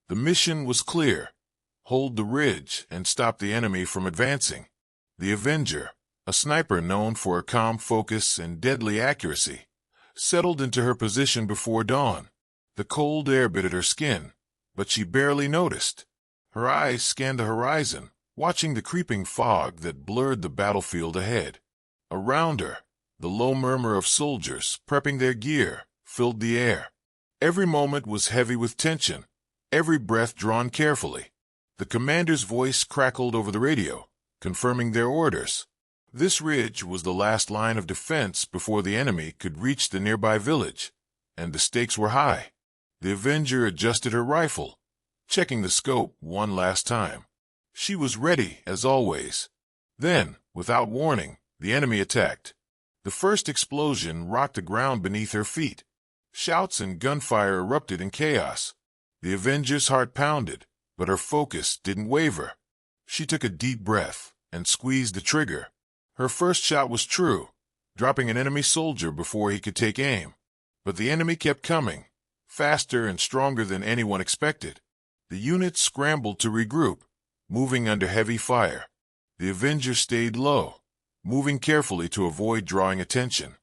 The mission was clear: hold the ridge and stop the enemy from advancing. The Avenger, a sniper known for her calm focus and deadly accuracy, settled into her position before dawn. The cold air bit at her skin, but she barely noticed. Her eyes scanned the horizon, watching the creeping fog that blurred the battlefield ahead. Around her, the low murmur of soldiers prepping their gear filled the air. Every moment was heavy with tension, every breath drawn carefully. The commander's voice crackled over the radio, confirming their orders. This ridge was the last line of defense before the enemy could reach the nearby village, and the stakes were high. The Avenger adjusted her rifle, checking the scope one last time. She was ready, as always. Then, without warning, the enemy attacked. The first explosion rocked the ground beneath her feet. Shouts and gunfire erupted in chaos. The Avenger's heart pounded, but her focus didn't waver. She took a deep breath and squeezed the trigger. Her first shot was true, dropping an enemy soldier before he could take aim. But the enemy kept coming, faster and stronger than anyone expected. The unit scrambled to regroup, moving under heavy fire. The Avenger stayed low, moving carefully to avoid drawing attention.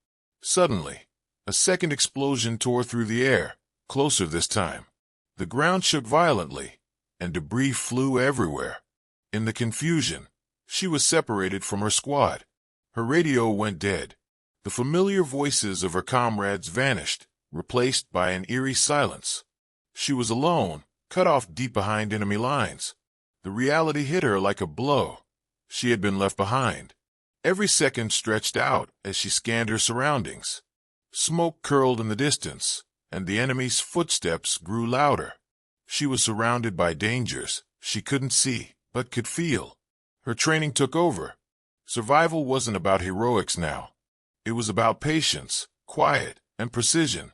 Suddenly, a second explosion tore through the air, closer this time. The ground shook violently, and debris flew everywhere. In the confusion, she was separated from her squad. Her radio went dead. The familiar voices of her comrades vanished, replaced by an eerie silence. She was alone, cut off deep behind enemy lines. The reality hit her like a blow. She had been left behind. Every second stretched out as she scanned her surroundings. Smoke curled in the distance, and the enemy's footsteps grew louder. She was surrounded by dangers she couldn't see, but could feel. Her training took over. Survival wasn't about heroics now. It was about patience, quiet, and precision.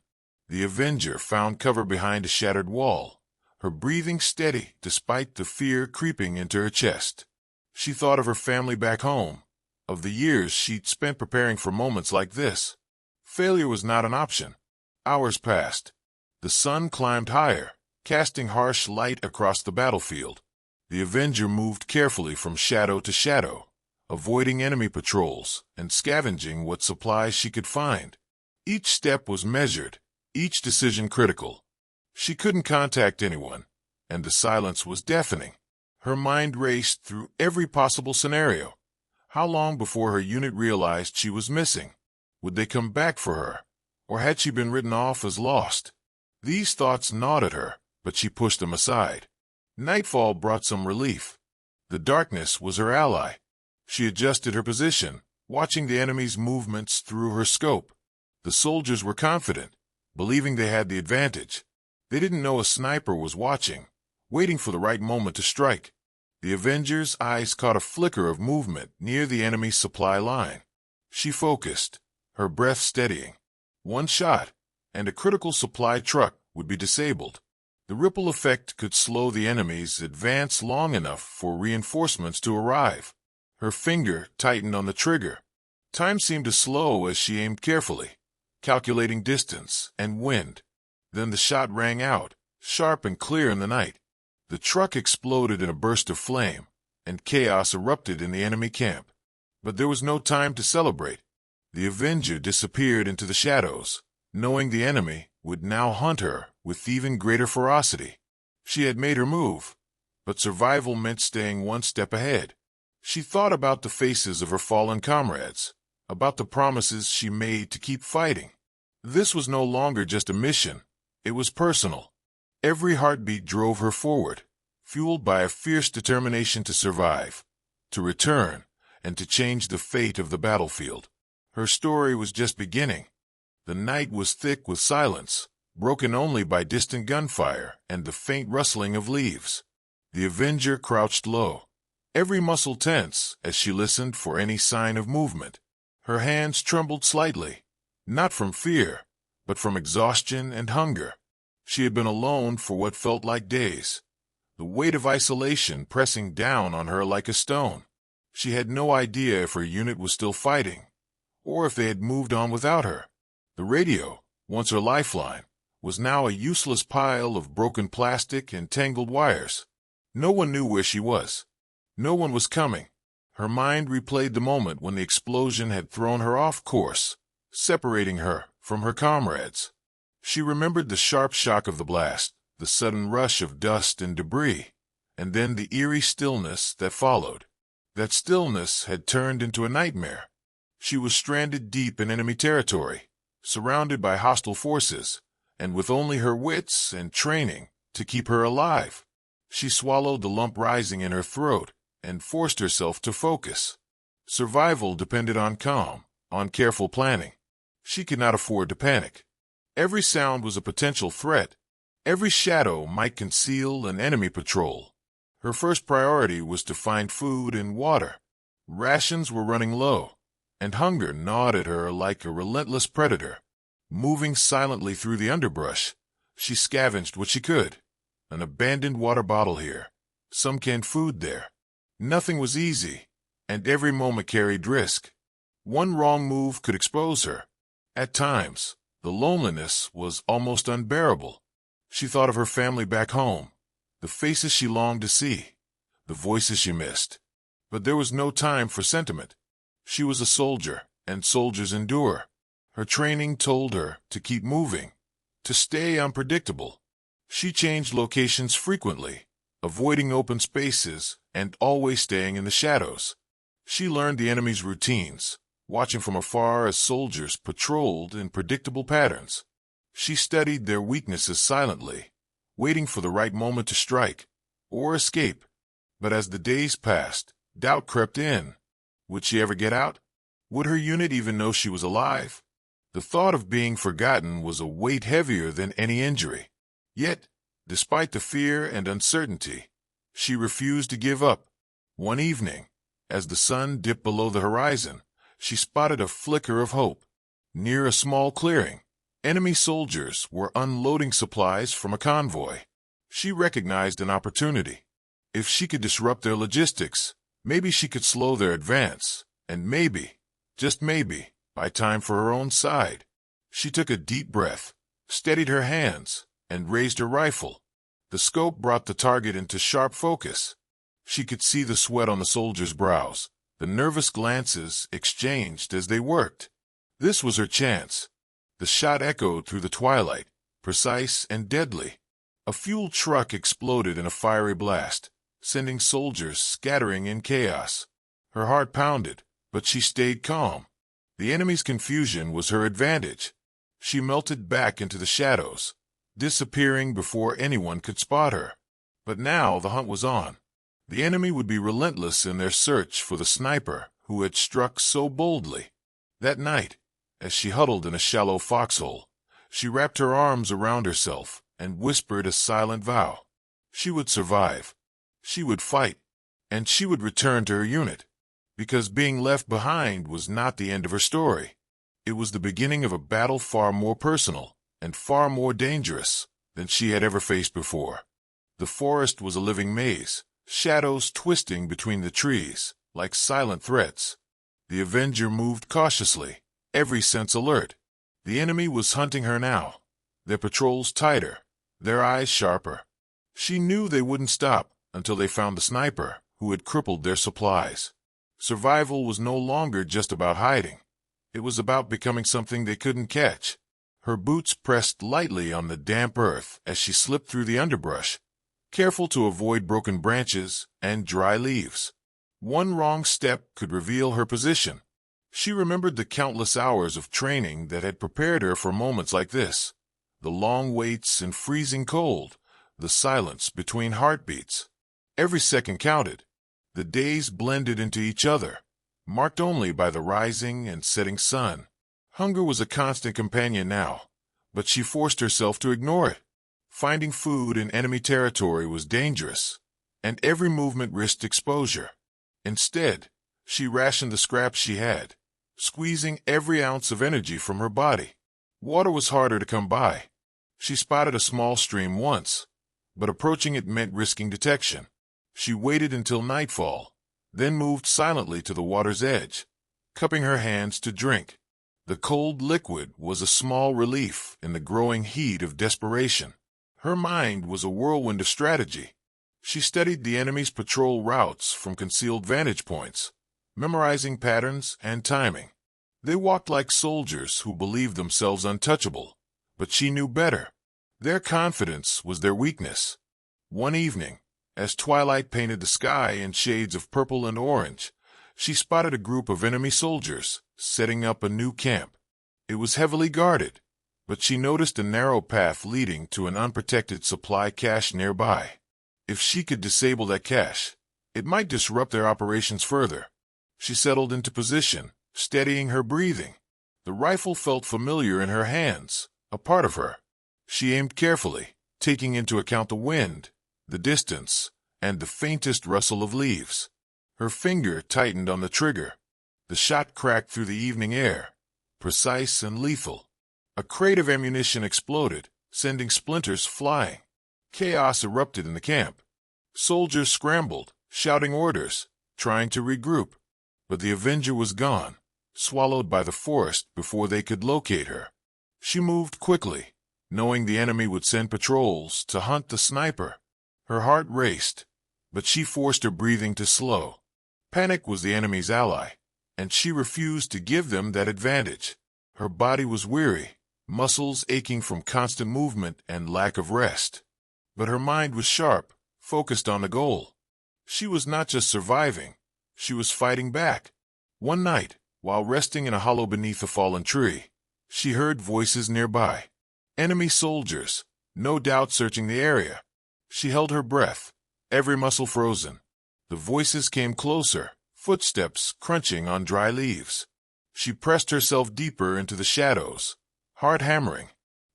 The Avenger found cover behind a shattered wall, her breathing steady despite the fear creeping into her chest. She thought of her family back home, of the years she'd spent preparing for moments like this. Failure was not an option. Hours passed. The sun climbed higher, casting harsh light across the battlefield. The Avenger moved carefully from shadow to shadow, avoiding enemy patrols and scavenging what supplies she could find. Each step was measured, each decision critical. She couldn't contact anyone, and the silence was deafening. Her mind raced through every possible scenario. How long before her unit realized she was missing? Would they come back for her, or had she been written off as lost? These thoughts gnawed at her, but she pushed them aside. Nightfall brought some relief. The darkness was her ally. She adjusted her position, watching the enemy's movements through her scope. The soldiers were confident, believing they had the advantage. They didn't know a sniper was watching, waiting for the right moment to strike. The Avenger's eyes caught a flicker of movement near the enemy's supply line. She focused, her breath steadying. One shot, and a critical supply truck would be disabled. The ripple effect could slow the enemy's advance long enough for reinforcements to arrive. Her finger tightened on the trigger. Time seemed to slow as she aimed carefully, calculating distance and wind. Then the shot rang out, sharp and clear in the night. The truck exploded in a burst of flame, and chaos erupted in the enemy camp. But there was no time to celebrate. The Avenger disappeared into the shadows, knowing the enemy would now hunt her with even greater ferocity. She had made her move, but survival meant staying one step ahead. She thought about the faces of her fallen comrades, about the promises she made to keep fighting. This was no longer just a mission, it was personal. Every heartbeat drove her forward, fueled by a fierce determination to survive, to return, and to change the fate of the battlefield. Her story was just beginning. The night was thick with silence, broken only by distant gunfire and the faint rustling of leaves. The Avenger crouched low, every muscle tense as she listened for any sign of movement. Her hands trembled slightly, not from fear, but from exhaustion and hunger. She had been alone for what felt like days, the weight of isolation pressing down on her like a stone. She had no idea if her unit was still fighting, or if they had moved on without her. The radio, once her lifeline, was now a useless pile of broken plastic and tangled wires. No one knew where she was. No one was coming. Her mind replayed the moment when the explosion had thrown her off course, separating her from her comrades. She remembered the sharp shock of the blast, the sudden rush of dust and debris, and then the eerie stillness that followed. That stillness had turned into a nightmare. She was stranded deep in enemy territory, surrounded by hostile forces, and with only her wits and training to keep her alive. She swallowed the lump rising in her throat and forced herself to focus. Survival depended on calm, on careful planning. She could not afford to panic. Every sound was a potential threat. Every shadow might conceal an enemy patrol. Her first priority was to find food and water. Rations were running low, and hunger gnawed at her like a relentless predator. Moving silently through the underbrush, she scavenged what she could. An abandoned water bottle here, some canned food there. Nothing was easy, and every moment carried risk. One wrong move could expose her. At times, the loneliness was almost unbearable. She thought of her family back home, the faces she longed to see, the voices she missed. But there was no time for sentiment. She was a soldier, and soldiers endure. Her training told her to keep moving, to stay unpredictable. She changed locations frequently, avoiding open spaces and always staying in the shadows. She learned the enemy's routines, watching from afar as soldiers patrolled in predictable patterns. She studied their weaknesses silently, waiting for the right moment to strike or escape. But as the days passed, doubt crept in. Would she ever get out? Would her unit even know she was alive? The thought of being forgotten was a weight heavier than any injury. Yet, despite the fear and uncertainty, she refused to give up. One evening, as the sun dipped below the horizon, she spotted a flicker of hope. Near a small clearing, enemy soldiers were unloading supplies from a convoy. She recognized an opportunity. If she could disrupt their logistics, maybe she could slow their advance, and maybe, just maybe, buy time for her own side. She took a deep breath, steadied her hands, and raised her rifle. The scope brought the target into sharp focus. She could see the sweat on the soldiers' brows, the nervous glances exchanged as they worked. This was her chance. The shot echoed through the twilight, precise and deadly. A fuel truck exploded in a fiery blast, sending soldiers scattering in chaos. Her heart pounded, but she stayed calm. The enemy's confusion was her advantage. She melted back into the shadows, disappearing before anyone could spot her. But now the hunt was on. The enemy would be relentless in their search for the sniper who had struck so boldly. That night, as she huddled in a shallow foxhole, she wrapped her arms around herself and whispered a silent vow. She would survive. She would fight, and she would return to her unit. Because being left behind was not the end of her story. It was the beginning of a battle far more personal and far more dangerous than she had ever faced before. The forest was a living maze, shadows twisting between the trees like silent threats. The Avenger moved cautiously, every sense alert. The enemy was hunting her now, their patrols tighter, their eyes sharper. She knew they wouldn't stop until they found the sniper who had crippled their supplies. Survival was no longer just about hiding. It was about becoming something they couldn't catch. Her boots pressed lightly on the damp earth as she slipped through the underbrush, careful to avoid broken branches and dry leaves. One wrong step could reveal her position. She remembered the countless hours of training that had prepared her for moments like this. The long waits in freezing cold, the silence between heartbeats. Every second counted. The days blended into each other, marked only by the rising and setting sun. Hunger was a constant companion now, but she forced herself to ignore it. Finding food in enemy territory was dangerous, and every movement risked exposure. Instead, she rationed the scraps she had, squeezing every ounce of energy from her body. Water was harder to come by. She spotted a small stream once, but approaching it meant risking detection. She waited until nightfall, then moved silently to the water's edge, cupping her hands to drink. The cold liquid was a small relief in the growing heat of desperation. Her mind was a whirlwind of strategy. She studied the enemy's patrol routes from concealed vantage points, memorizing patterns and timing. They walked like soldiers who believed themselves untouchable, but she knew better. Their confidence was their weakness. One evening, as twilight painted the sky in shades of purple and orange, she spotted a group of enemy soldiers setting up a new camp. It was heavily guarded, but she noticed a narrow path leading to an unprotected supply cache nearby. If she could disable that cache, it might disrupt their operations further. She settled into position, steadying her breathing. The rifle felt familiar in her hands, a part of her. She aimed carefully, taking into account the wind, the distance, and the faintest rustle of leaves. Her finger tightened on the trigger. The shot cracked through the evening air, precise and lethal. A crate of ammunition exploded, sending splinters flying. Chaos erupted in the camp. Soldiers scrambled, shouting orders, trying to regroup. But the Avenger was gone, swallowed by the forest before they could locate her. She moved quickly, knowing the enemy would send patrols to hunt the sniper. Her heart raced, but she forced her breathing to slow. Panic was the enemy's ally, and she refused to give them that advantage. Her body was weary, muscles aching from constant movement and lack of rest. But her mind was sharp, focused on the goal. She was not just surviving, she was fighting back. One night, while resting in a hollow beneath a fallen tree, she heard voices nearby. Enemy soldiers, no doubt searching the area. She held her breath, every muscle frozen. The voices came closer, footsteps crunching on dry leaves. She pressed herself deeper into the shadows, heart hammering.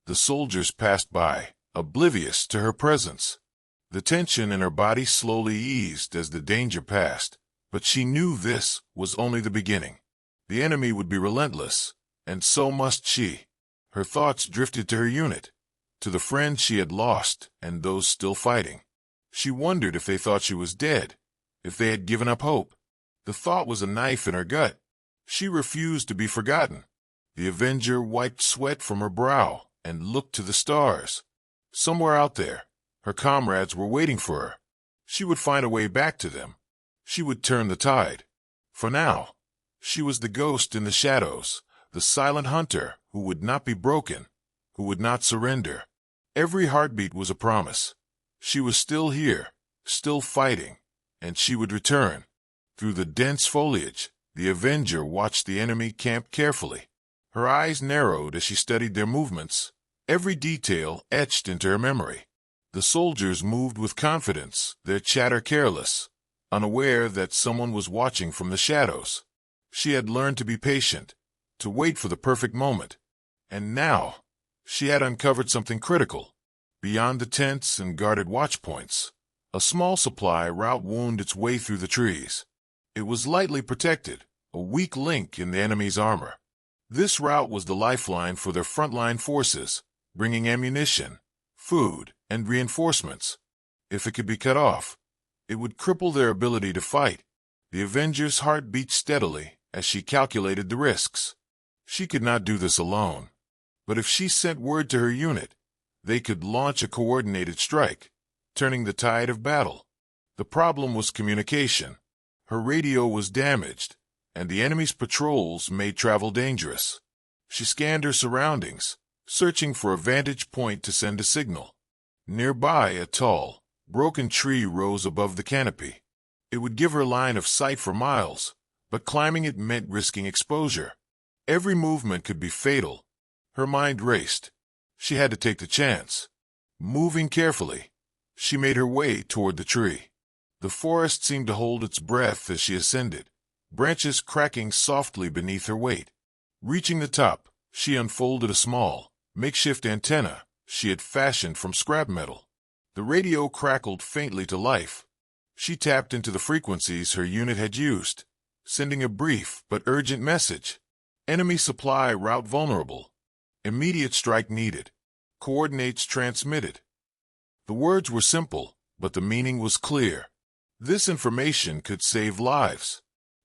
The soldiers passed by, oblivious to her presence. The tension in her body slowly eased as the danger passed, but she knew this was only the beginning. The enemy would be relentless, and so must she. Her thoughts drifted to her unit, to the friends she had lost and those still fighting. She wondered if they thought she was dead, if they had given up hope. The thought was a knife in her gut. She refused to be forgotten. The Avenger wiped sweat from her brow and looked to the stars. Somewhere out there, her comrades were waiting for her. She would find a way back to them. She would turn the tide. For now, she was the ghost in the shadows, the silent hunter who would not be broken, who would not surrender. Every heartbeat was a promise. She was still here, still fighting, and she would return. Through the dense foliage, the Avenger watched the enemy camp carefully. Her eyes narrowed as she studied their movements, every detail etched into her memory. The soldiers moved with confidence, their chatter careless, unaware that someone was watching from the shadows. She had learned to be patient, to wait for the perfect moment. And now, she had uncovered something critical. Beyond the tents and guarded watchpoints, a small supply route wound its way through the trees. It was lightly protected, a weak link in the enemy's armor. This route was the lifeline for their frontline forces, bringing ammunition, food, and reinforcements. If it could be cut off, it would cripple their ability to fight. The Avenger's heart beat steadily as she calculated the risks. She could not do this alone. But if she sent word to her unit, they could launch a coordinated strike, turning the tide of battle. The problem was communication. Her radio was damaged, and the enemy's patrols made travel dangerous. She scanned her surroundings, searching for a vantage point to send a signal. Nearby, a tall, broken tree rose above the canopy. It would give her line of sight for miles, but climbing it meant risking exposure. Every movement could be fatal. Her mind raced. She had to take the chance. Moving carefully, she made her way toward the tree. The forest seemed to hold its breath as she ascended, branches cracking softly beneath her weight. Reaching the top, she unfolded a small, makeshift antenna she had fashioned from scrap metal. The radio crackled faintly to life. She tapped into the frequencies her unit had used, sending a brief but urgent message. Enemy supply route vulnerable. Immediate strike needed. Coordinates transmitted. The words were simple, but the meaning was clear. This information could save lives.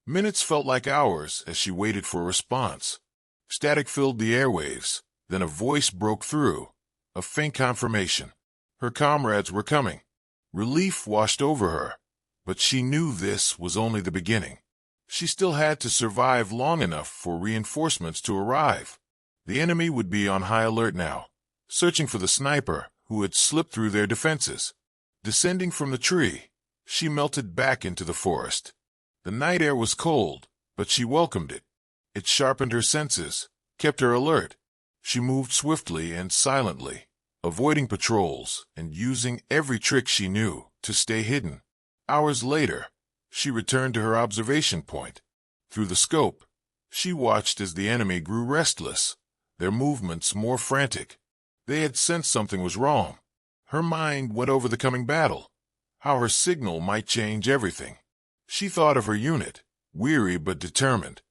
Minutes felt like hours as she waited for a response. Static filled the airwaves, then a voice broke through, a faint confirmation. Her comrades were coming. Relief washed over her, but she knew this was only the beginning. She still had to survive long enough for reinforcements to arrive. The enemy would be on high alert now, searching for the sniper who had slipped through their defenses. Descending from the tree, she melted back into the forest. The night air was cold, but she welcomed it. It sharpened her senses, kept her alert. She moved swiftly and silently, avoiding patrols and using every trick she knew to stay hidden. Hours later, she returned to her observation point. Through the scope, she watched as the enemy grew restless, their movements more frantic. They had sensed something was wrong. Her mind went over the coming battle, how her signal might change everything. She thought of her unit, weary but determined.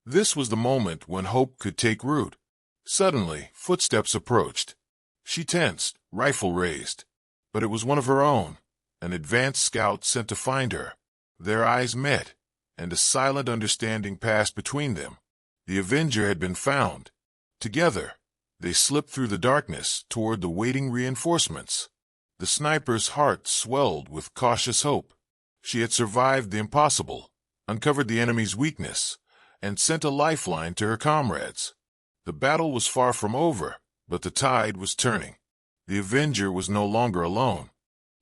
This was the moment when hope could take root. Suddenly, footsteps approached. She tensed, rifle raised. But it was one of her own, an advanced scout sent to find her. Their eyes met, and a silent understanding passed between them. The Avenger had been found. Together, they slipped through the darkness toward the waiting reinforcements. The sniper's heart swelled with cautious hope. She had survived the impossible, uncovered the enemy's weakness, and sent a lifeline to her comrades. The battle was far from over, but the tide was turning. The Avenger was no longer alone.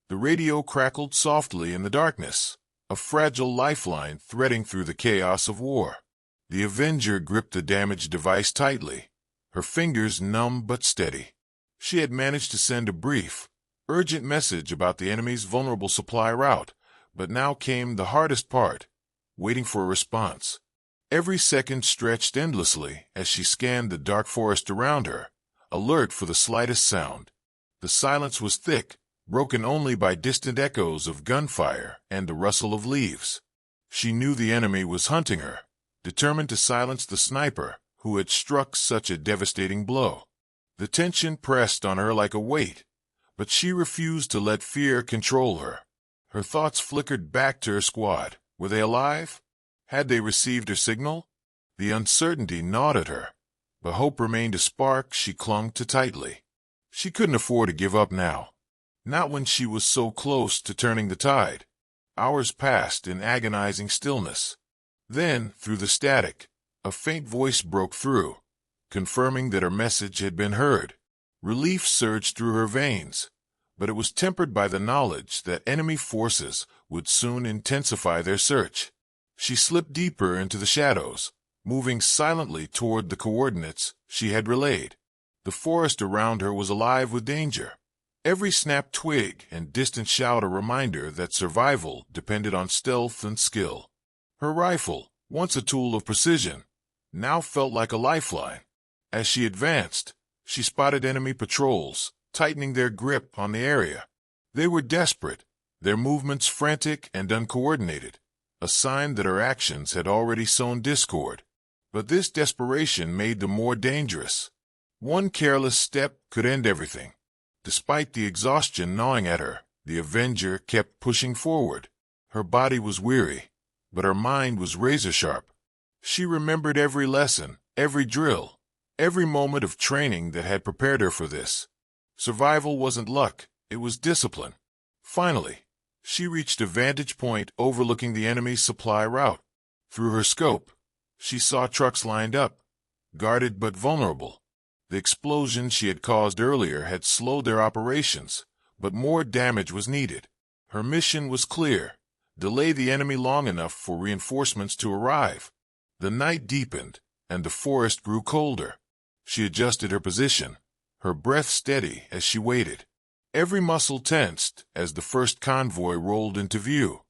The radio crackled softly in the darkness, a fragile lifeline threading through the chaos of war. The Avenger gripped the damaged device tightly, her fingers numb but steady. She had managed to send a brief, urgent message about the enemy's vulnerable supply route, but now came the hardest part, waiting for a response. Every second stretched endlessly as she scanned the dark forest around her, alert for the slightest sound. The silence was thick, broken only by distant echoes of gunfire and the rustle of leaves. She knew the enemy was hunting her, determined to silence the sniper who had struck such a devastating blow. The tension pressed on her like a weight, but she refused to let fear control her. Her thoughts flickered back to her squad. Were they alive? Had they received her signal? The uncertainty gnawed at her, but hope remained a spark she clung to tightly. She couldn't afford to give up now, not when she was so close to turning the tide. Hours passed in agonizing stillness. Then, through the static, a faint voice broke through, confirming that her message had been heard. Relief surged through her veins, but it was tempered by the knowledge that enemy forces would soon intensify their search. She slipped deeper into the shadows, moving silently toward the coordinates she had relayed. The forest around her was alive with danger. Every snapped twig and distant shout a reminder that survival depended on stealth and skill. Her rifle, once a tool of precision, now felt like a lifeline. As she advanced, she spotted enemy patrols, tightening their grip on the area. They were desperate, their movements frantic and uncoordinated, a sign that her actions had already sown discord. But this desperation made them more dangerous. One careless step could end everything. Despite the exhaustion gnawing at her, the Avenger kept pushing forward. Her body was weary, but her mind was razor-sharp. She remembered every lesson, every drill, every moment of training that had prepared her for this. Survival wasn't luck, it was discipline. Finally, she reached a vantage point overlooking the enemy's supply route. Through her scope, she saw trucks lined up, guarded but vulnerable. The explosion she had caused earlier had slowed their operations, but more damage was needed. Her mission was clear: delay the enemy long enough for reinforcements to arrive. The night deepened, and the forest grew colder. She adjusted her position, her breath steady as she waited. Every muscle tensed as the first convoy rolled into view.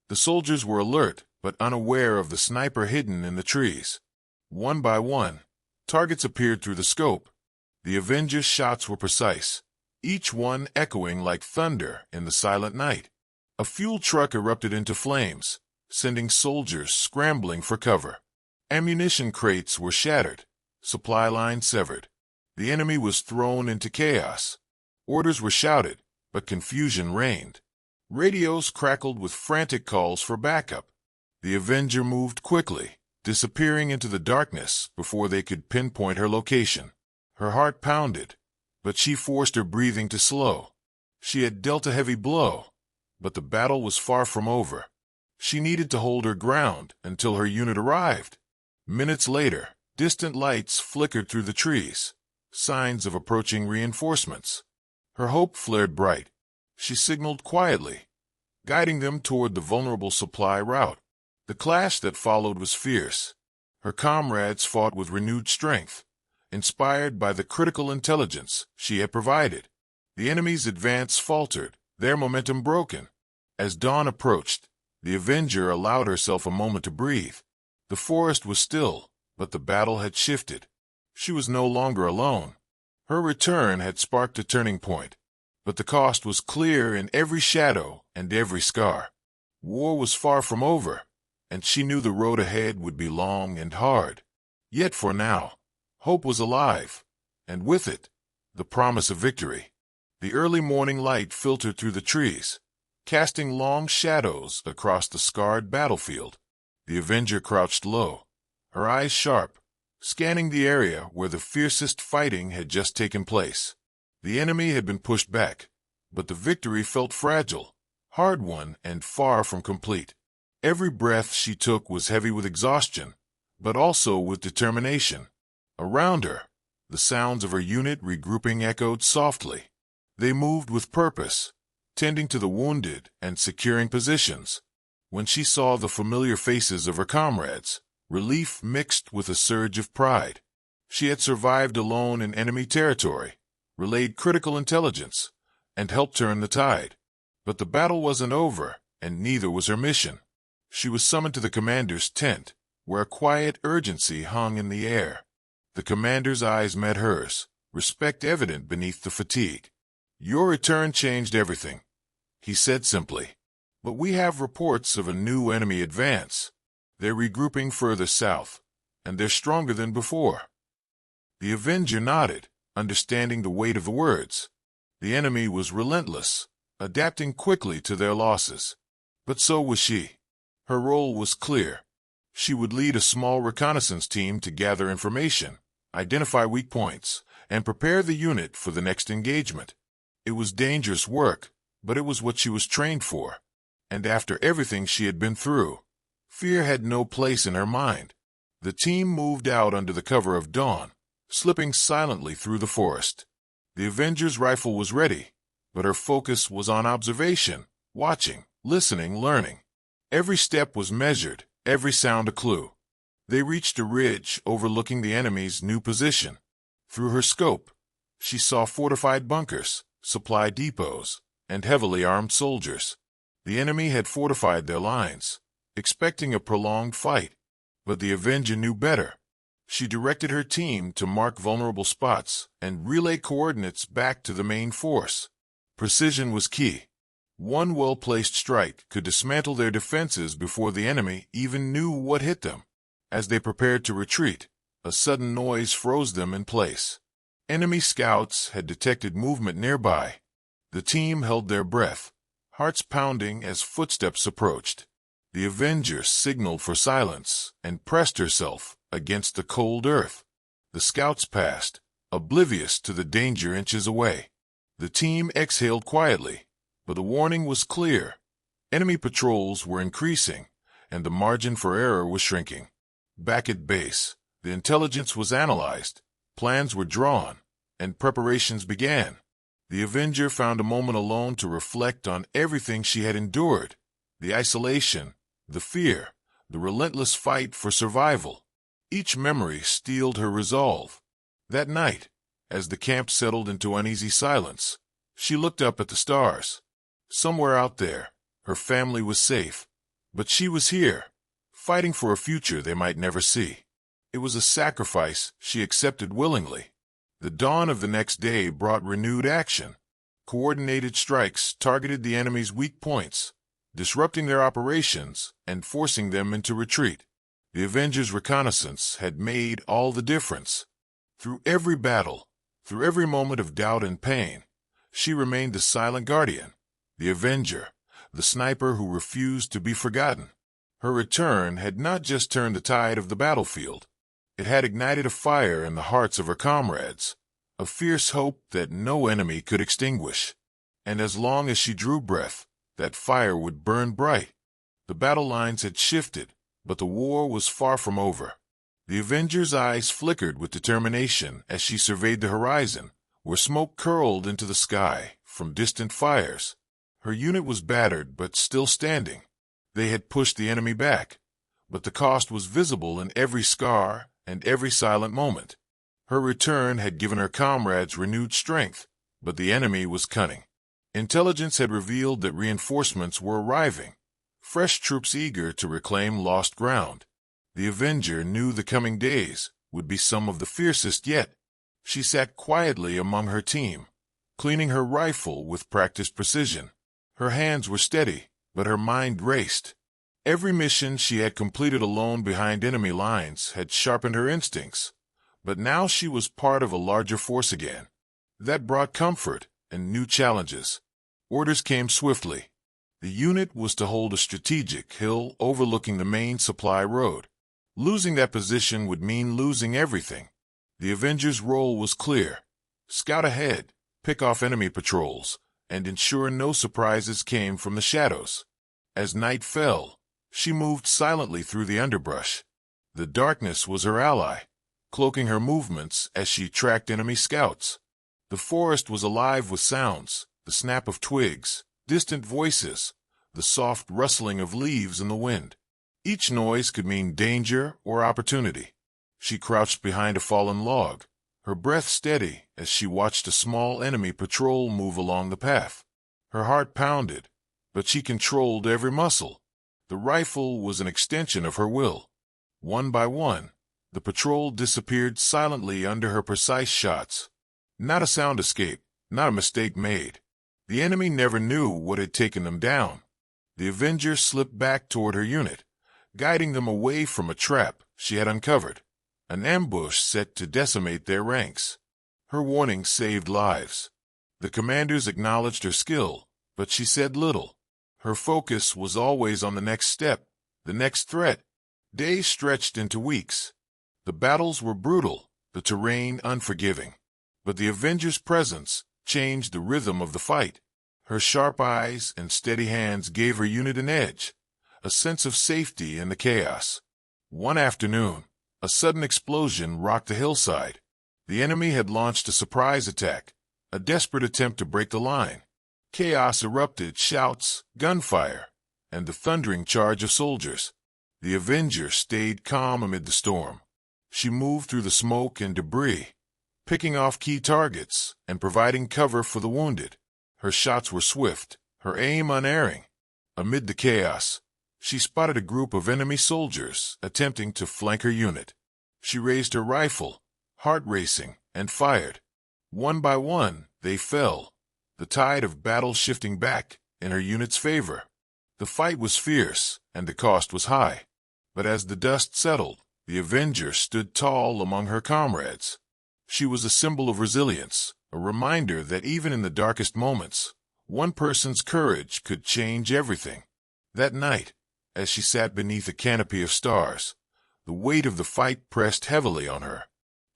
The soldiers were alert, but unaware of the sniper hidden in the trees. One by one, targets appeared through the scope. The Avenger's shots were precise, each one echoing like thunder in the silent night. A fuel truck erupted into flames, sending soldiers scrambling for cover. Ammunition crates were shattered, supply lines severed. The enemy was thrown into chaos. Orders were shouted, but confusion reigned. Radios crackled with frantic calls for backup. The Avenger moved quickly, disappearing into the darkness before they could pinpoint her location. Her heart pounded, but she forced her breathing to slow. She had dealt a heavy blow, but the battle was far from over. She needed to hold her ground until her unit arrived. Minutes later, distant lights flickered through the trees, signs of approaching reinforcements. Her hope flared bright. She signaled quietly, guiding them toward the vulnerable supply route. The clash that followed was fierce. Her comrades fought with renewed strength, inspired by the critical intelligence she had provided. The enemy's advance faltered, their momentum broken. As dawn approached, the Avenger allowed herself a moment to breathe. The forest was still, but the battle had shifted. She was no longer alone. Her return had sparked a turning point, but the cost was clear in every shadow and every scar. War was far from over, and she knew the road ahead would be long and hard. Yet for now, hope was alive, and with it, the promise of victory. The early morning light filtered through the trees, casting long shadows across the scarred battlefield. The Avenger crouched low, her eyes sharp, scanning the area where the fiercest fighting had just taken place. The enemy had been pushed back, but the victory felt fragile, hard-won, and far from complete. Every breath she took was heavy with exhaustion, but also with determination. Around her, the sounds of her unit regrouping echoed softly. They moved with purpose, tending to the wounded and securing positions. When she saw the familiar faces of her comrades, relief mixed with a surge of pride. She had survived alone in enemy territory, relayed critical intelligence, and helped turn the tide. But the battle wasn't over, and neither was her mission. She was summoned to the commander's tent, where a quiet urgency hung in the air. The commander's eyes met hers, respect evident beneath the fatigue. "Your return changed everything," he said simply. "But we have reports of a new enemy advance. They're regrouping further south, and they're stronger than before." The Avenger nodded, understanding the weight of the words. The enemy was relentless, adapting quickly to their losses. But so was she. Her role was clear. She would lead a small reconnaissance team to gather information, identify weak points, and prepare the unit for the next engagement. It was dangerous work, but it was what she was trained for. And after everything she had been through, fear had no place in her mind. The team moved out under the cover of dawn, slipping silently through the forest. The Avenger's rifle was ready, but her focus was on observation, watching, listening, learning. Every step was measured, every sound a clue. They reached a ridge overlooking the enemy's new position. Through her scope, she saw fortified bunkers, supply depots, and heavily armed soldiers. The enemy had fortified their lines, expecting a prolonged fight, but the Avenger knew better. She directed her team to mark vulnerable spots and relay coordinates back to the main force. Precision was key. One well-placed strike could dismantle their defenses before the enemy even knew what hit them. As they prepared to retreat, a sudden noise froze them in place. Enemy scouts had detected movement nearby. The team held their breath, hearts pounding as footsteps approached. The Avenger signaled for silence and pressed herself against the cold earth. The scouts passed, oblivious to the danger inches away. The team exhaled quietly, but the warning was clear. Enemy patrols were increasing, and the margin for error was shrinking. Back at base, the intelligence was analyzed, plans were drawn, and preparations began. The Avenger found a moment alone to reflect on everything she had endured: the isolation, the fear, the relentless fight for survival. Each memory steeled her resolve. That night, as the camp settled into uneasy silence, she looked up at the stars. Somewhere out there, her family was safe, but she was here, fighting for a future they might never see. It was a sacrifice she accepted willingly. The dawn of the next day brought renewed action. Coordinated strikes targeted the enemy's weak points, disrupting their operations and forcing them into retreat. The Avenger's reconnaissance had made all the difference. Through every battle, through every moment of doubt and pain, she remained the silent guardian, the Avenger, the sniper who refused to be forgotten. Her return had not just turned the tide of the battlefield. It had ignited a fire in the hearts of her comrades, a fierce hope that no enemy could extinguish. And as long as she drew breath, that fire would burn bright. The battle lines had shifted, but the war was far from over. The Avenger's eyes flickered with determination as she surveyed the horizon, where smoke curled into the sky from distant fires. Her unit was battered but still standing. They had pushed the enemy back, but the cost was visible in every scar and every silent moment. Her return had given her comrades renewed strength, but the enemy was cunning. Intelligence had revealed that reinforcements were arriving, fresh troops eager to reclaim lost ground. The Avenger knew the coming days would be some of the fiercest yet. She sat quietly among her team, cleaning her rifle with practiced precision. Her hands were steady, but her mind raced. Every mission she had completed alone behind enemy lines had sharpened her instincts, but now she was part of a larger force again. That brought comfort and new challenges. Orders came swiftly. The unit was to hold a strategic hill overlooking the main supply road. Losing that position would mean losing everything. The Avenger's role was clear: scout ahead, pick off enemy patrols, and ensure no surprises came from the shadows. As night fell, she moved silently through the underbrush. The darkness was her ally, cloaking her movements as she tracked enemy scouts. The forest was alive with sounds, the snap of twigs, distant voices, the soft rustling of leaves in the wind. Each noise could mean danger or opportunity. She crouched behind a fallen log, her breath steady as she watched a small enemy patrol move along the path. Her heart pounded, but she controlled every muscle. The rifle was an extension of her will. One by one, the patrol disappeared silently under her precise shots. Not a sound escaped, not a mistake made. The enemy never knew what had taken them down. The Avenger slipped back toward her unit, guiding them away from a trap she had uncovered, an ambush set to decimate their ranks. Her warning saved lives. The commanders acknowledged her skill, but she said little. Her focus was always on the next step, the next threat. Days stretched into weeks. The battles were brutal, the terrain unforgiving. But the Avenger's presence changed the rhythm of the fight. Her sharp eyes and steady hands gave her unit an edge, a sense of safety in the chaos. One afternoon, a sudden explosion rocked the hillside. The enemy had launched a surprise attack, a desperate attempt to break the line. Chaos erupted: shouts, gunfire, and the thundering charge of soldiers. The Avenger stayed calm amid the storm. She moved through the smoke and debris, picking off key targets and providing cover for the wounded. Her shots were swift, her aim unerring. Amid the chaos, she spotted a group of enemy soldiers attempting to flank her unit. She raised her rifle, heart racing, and fired. One by one, they fell, the tide of battle shifting back in her unit's favor. The fight was fierce, and the cost was high. But as the dust settled, the Avenger stood tall among her comrades. She was a symbol of resilience, a reminder that even in the darkest moments, one person's courage could change everything. That night, as she sat beneath a canopy of stars, the weight of the fight pressed heavily on her.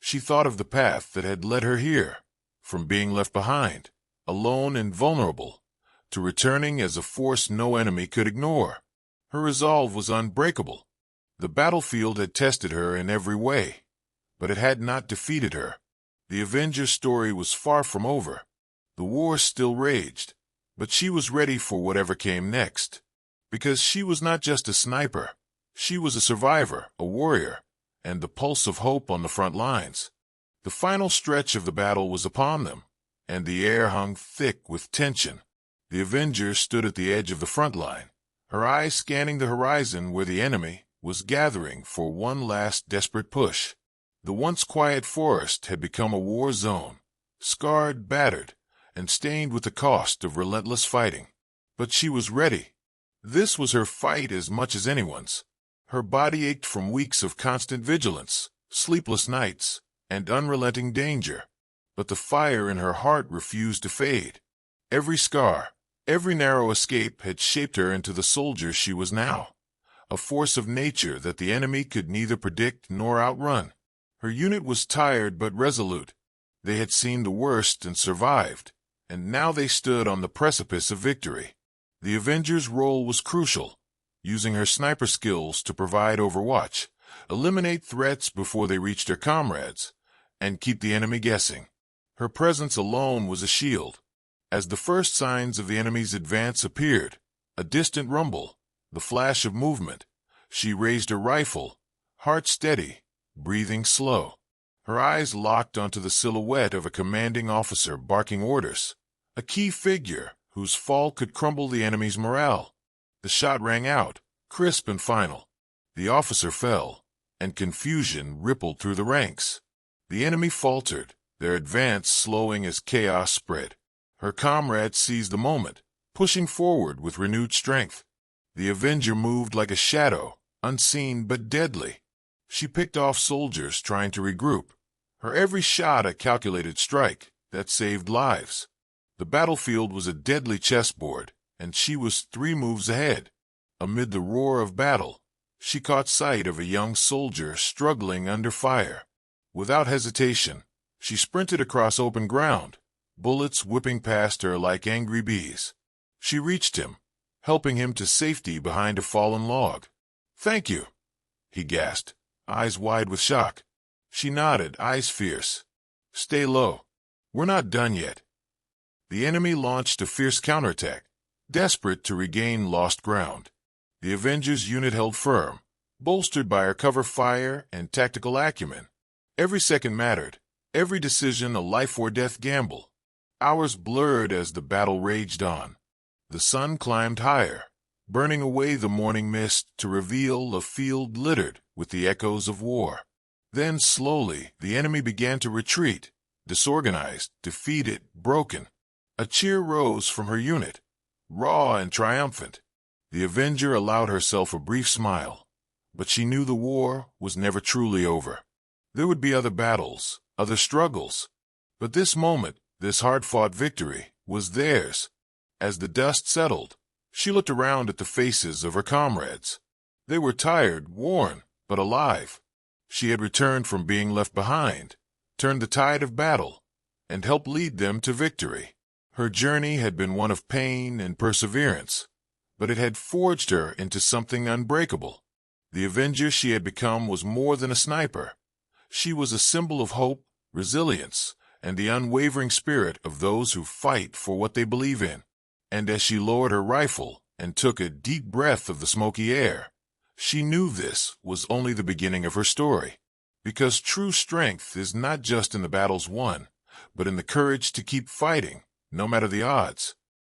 She thought of the path that had led her here, from being left behind, alone and vulnerable, to returning as a force no enemy could ignore. Her resolve was unbreakable. The battlefield had tested her in every way, but it had not defeated her. The Avenger's story was far from over. The war still raged, but she was ready for whatever came next. Because she was not just a sniper, she was a survivor, a warrior, and the pulse of hope on the front lines. The final stretch of the battle was upon them, and the air hung thick with tension. The Avenger stood at the edge of the front line, her eyes scanning the horizon where the enemy was gathering for one last desperate push. The once quiet forest had become a war zone, scarred, battered, and stained with the cost of relentless fighting. But she was ready. This was her fight as much as anyone's. Her body ached from weeks of constant vigilance, sleepless nights, and unrelenting danger. But the fire in her heart refused to fade. Every scar, every narrow escape had shaped her into the soldier she was now. a force of nature that the enemy could neither predict nor outrun. Her unit was tired but resolute. They had seen the worst and survived, and now they stood on the precipice of victory. The Avenger's role was crucial, using her sniper skills to provide overwatch, eliminate threats before they reached her comrades, and keep the enemy guessing. Her presence alone was a shield. As the first signs of the enemy's advance appeared, a distant rumble, the flash of movement, she raised her rifle, heart steady, breathing slow. Her eyes locked onto the silhouette of a commanding officer barking orders, a key figure whose fall could crumble the enemy's morale. The shot rang out, crisp and final. The officer fell, and confusion rippled through the ranks. The enemy faltered, their advance slowing as chaos spread. Her comrades seized the moment, pushing forward with renewed strength. The Avenger moved like a shadow, unseen but deadly. She picked off soldiers trying to regroup, her every shot a calculated strike that saved lives. The battlefield was a deadly chessboard, and she was 3 moves ahead. Amid the roar of battle, she caught sight of a young soldier struggling under fire. Without hesitation, she sprinted across open ground, bullets whipping past her like angry bees. She reached him, helping him to safety behind a fallen log. "Thank you," he gasped, eyes wide with shock. She nodded, eyes fierce. "Stay low. We're not done yet." The enemy launched a fierce counterattack, desperate to regain lost ground. The Avenger's unit held firm, bolstered by her cover fire and tactical acumen. Every second mattered, every decision a life-or-death gamble. Hours blurred as the battle raged on. The sun climbed higher, burning away the morning mist to reveal a field littered with the echoes of war. Then, slowly, the enemy began to retreat, disorganized, defeated, broken. A cheer rose from her unit, raw and triumphant. The Avenger allowed herself a brief smile, but she knew the war was never truly over. There would be other battles, other struggles. But this moment, this hard-fought victory, was theirs. As the dust settled, she looked around at the faces of her comrades. They were tired, worn, but alive. She had returned from being left behind, turned the tide of battle, and helped lead them to victory. Her journey had been one of pain and perseverance, but it had forged her into something unbreakable. The Avenger she had become was more than a sniper. She was a symbol of hope, resilience, and the unwavering spirit of those who fight for what they believe in. And as she lowered her rifle and took a deep breath of the smoky air, she knew this was only the beginning of her story. Because true strength is not just in the battles won, but in the courage to keep fighting, no matter the odds.